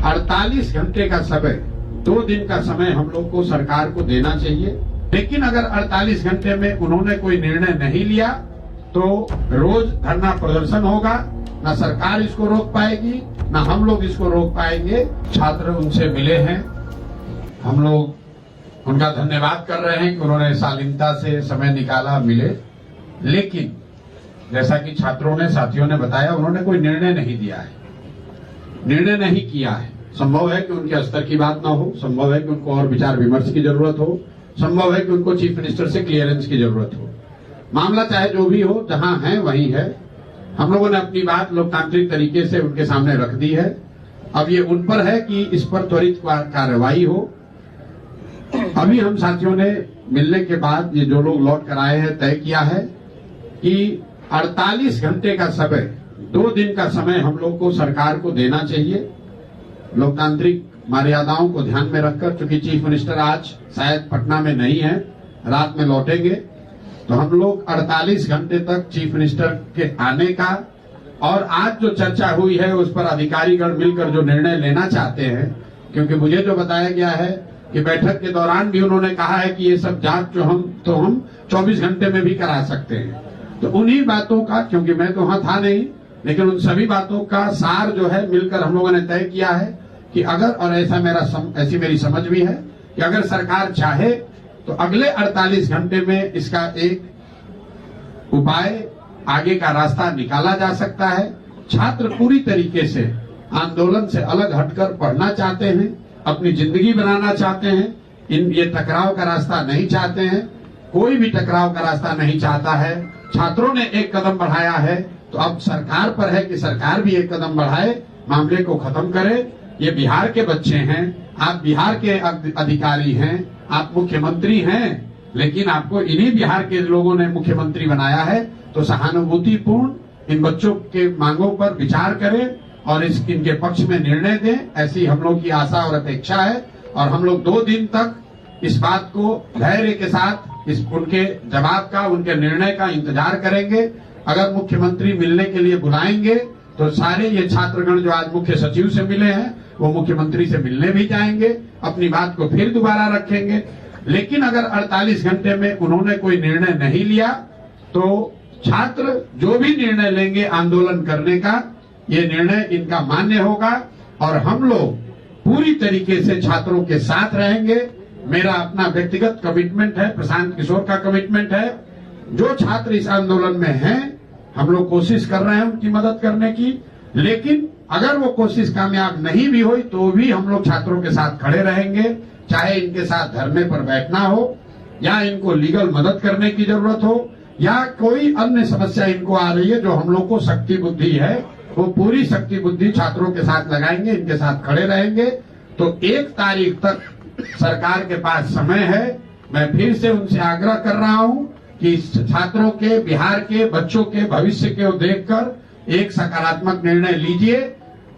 48 घंटे का समय, 2 दिन का समय हम लोग को सरकार को देना चाहिए। लेकिन अगर 48 घंटे में उन्होंने कोई निर्णय नहीं लिया तो रोज धरना प्रदर्शन होगा। न सरकार इसको रोक पाएगी, न हम लोग इसको रोक पाएंगे। छात्र उनसे मिले हैं, हम लोग उनका धन्यवाद कर रहे हैं कि उन्होंने शालीनता से समय निकाला, मिले। लेकिन जैसा कि छात्रों ने, साथियों ने बताया, उन्होंने कोई निर्णय नहीं दिया है, निर्णय नहीं किया है। संभव है कि उनके स्तर की बात ना हो, संभव है कि उनको और विचार विमर्श की जरूरत हो, संभव है कि उनको चीफ मिनिस्टर से क्लियरेंस की जरूरत हो। मामला चाहे जो भी हो, जहां है वहीं है। हम लोगों ने अपनी बात लोकतांत्रिक तरीके से उनके सामने रख दी है। अब ये उन पर है कि इस पर त्वरित कार्रवाई हो। अभी हम साथियों ने मिलने के बाद ये जो लोग लौट कर आए हैं तय किया है कि 48 घंटे का समय, 2 दिन का समय हम लोग को सरकार को देना चाहिए, लोकतांत्रिक मर्यादाओं को ध्यान में रखकर। क्योंकि चीफ मिनिस्टर आज शायद पटना में नहीं है, रात में लौटेंगे, तो हम लोग 48 घंटे तक चीफ मिनिस्टर के आने का और आज जो चर्चा हुई है उस पर अधिकारीगण मिलकर जो निर्णय लेना चाहते हैं, क्योंकि मुझे जो बताया गया है कि बैठक के दौरान भी उन्होंने कहा है कि ये सब जांच जो हम 24 घंटे में भी करा सकते हैं। तो उन्हीं बातों का, क्योंकि मैं तो वहां था नहीं, लेकिन उन सभी बातों का सार जो है मिलकर हम लोगों ने तय किया है कि अगर, और ऐसी मेरी समझ भी है कि अगर सरकार चाहे तो अगले 48 घंटे में इसका एक उपाय, आगे का रास्ता निकाला जा सकता है। छात्र पूरी तरीके से आंदोलन से अलग हटकर पढ़ना चाहते हैं, अपनी जिंदगी बनाना चाहते हैं, ये टकराव का रास्ता नहीं चाहते हैं, कोई भी टकराव का रास्ता नहीं चाहता है। छात्रों ने एक कदम बढ़ाया है, तो अब सरकार पर है कि सरकार भी एक कदम बढ़ाए, मामले को खत्म करे। ये बिहार के बच्चे हैं, आप बिहार के अधिकारी हैं, आप मुख्यमंत्री हैं, लेकिन आपको इन्हीं बिहार के लोगों ने मुख्यमंत्री बनाया है। तो सहानुभूतिपूर्ण इन बच्चों के मांगों पर विचार करें और इनके पक्ष में निर्णय दें, ऐसी हम लोग की आशा और अपेक्षा है। और हम लोग 2 दिन तक इस बात को धैर्य के साथ उनके जवाब का, उनके निर्णय का इंतजार करेंगे। अगर मुख्यमंत्री मिलने के लिए बुलाएंगे तो सारे ये छात्रगण जो आज मुख्य सचिव से मिले हैं वो मुख्यमंत्री से मिलने भी जाएंगे, अपनी बात को फिर दोबारा रखेंगे। लेकिन अगर 48 घंटे में उन्होंने कोई निर्णय नहीं लिया तो छात्र जो भी निर्णय लेंगे आंदोलन करने का, ये निर्णय इनका मान्य होगा और हम लोग पूरी तरीके से छात्रों के साथ रहेंगे। मेरा अपना व्यक्तिगत कमिटमेंट है, प्रशांत किशोर का कमिटमेंट है। जो छात्र इस आंदोलन में हैं, हम लोग कोशिश कर रहे हैं उनकी मदद करने की। लेकिन अगर वो कोशिश कामयाब नहीं भी हुई तो भी हम लोग छात्रों के साथ खड़े रहेंगे, चाहे इनके साथ धरने पर बैठना हो या इनको लीगल मदद करने की जरूरत हो या कोई अन्य समस्या इनको आ रही है। जो हम लोग को शक्ति बुद्धि है वो पूरी शक्ति बुद्धि छात्रों के साथ लगाएंगे, इनके साथ खड़े रहेंगे। तो 1 तारीख तक सरकार के पास समय है। मैं फिर से उनसे आग्रह कर रहा हूं कि छात्रों के, बिहार के बच्चों के भविष्य को देखकर एक सकारात्मक निर्णय लीजिए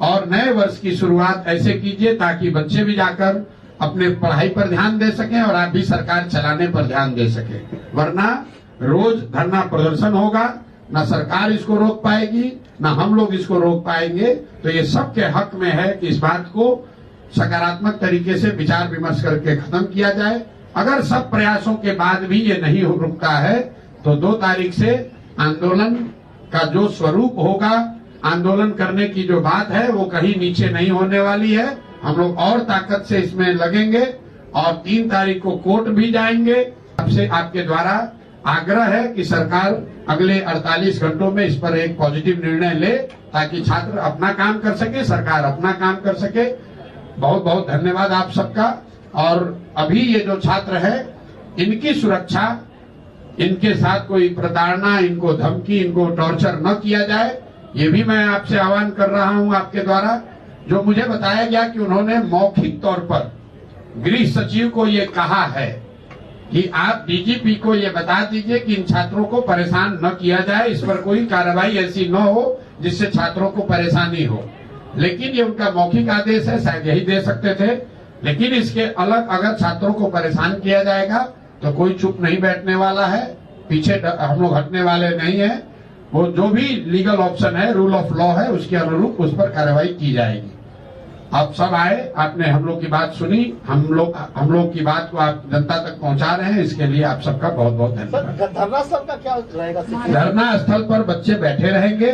और नए वर्ष की शुरुआत ऐसे कीजिए ताकि बच्चे भी जाकर अपने पढ़ाई पर ध्यान दे सकें और आप भी सरकार चलाने पर ध्यान दे सकें। वरना रोज धरना प्रदर्शन होगा, न सरकार इसको रोक पाएगी, न हम लोग इसको रोक पाएंगे। तो ये सबके हक में है कि इस बात को सकारात्मक तरीके से विचार विमर्श करके खत्म किया जाए। अगर सब प्रयासों के बाद भी ये नहीं रुकता है तो 2 तारीख से आंदोलन का जो स्वरूप होगा, आंदोलन करने की जो बात है वो कहीं नीचे नहीं होने वाली है। हम लोग और ताकत से इसमें लगेंगे और 3 तारीख को कोर्ट भी जाएंगे। आपसे, आपके द्वारा आग्रह है कि सरकार अगले 48 घंटों में इस पर एक पॉजिटिव निर्णय ले ताकि छात्र अपना काम कर सके, सरकार अपना काम कर सके। बहुत बहुत धन्यवाद आप सबका। और अभी ये जो छात्र है इनकी सुरक्षा, इनके साथ कोई प्रताड़ना, इनको धमकी, इनको टॉर्चर न किया जाए, ये भी मैं आपसे आह्वान कर रहा हूं आपके द्वारा। जो मुझे बताया गया कि उन्होंने मौखिक तौर पर गृह सचिव को ये कहा है कि आप डीजीपी को ये बता दीजिए कि इन छात्रों को परेशान न किया जाए, इस पर कोई कार्रवाई ऐसी न हो जिससे छात्रों को परेशानी हो। लेकिन ये उनका मौखिक आदेश है, शायद यही दे सकते थे। लेकिन इसके अलग अगर छात्रों को परेशान किया जाएगा तो कोई चुप नहीं बैठने वाला है, पीछे हम लोग हटने वाले नहीं है। वो जो भी लीगल ऑप्शन है, रूल ऑफ लॉ है, उसके अनुरूप उस पर कार्रवाई की जाएगी। आप सब आए, आपने हम लोग की बात सुनी, हम लोग की बात को आप जनता तक पहुंचा रहे हैं, इसके लिए आप सबका बहुत बहुत धन्यवाद। धरना स्थल का क्या रहेगा? धरना स्थल पर बच्चे बैठे रहेंगे,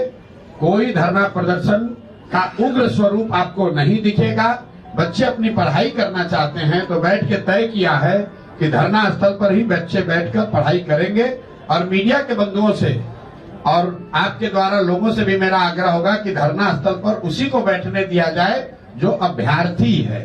कोई धरना प्रदर्शन का उग्र स्वरूप आपको नहीं दिखेगा। बच्चे अपनी पढ़ाई करना चाहते हैं तो बैठ के तय किया है कि धरना स्थल पर ही बच्चे बैठकर पढ़ाई करेंगे। और मीडिया के बंधुओं से और आपके द्वारा लोगों से भी मेरा आग्रह होगा कि धरना स्थल पर उसी को बैठने दिया जाए जो अभ्यर्थी है।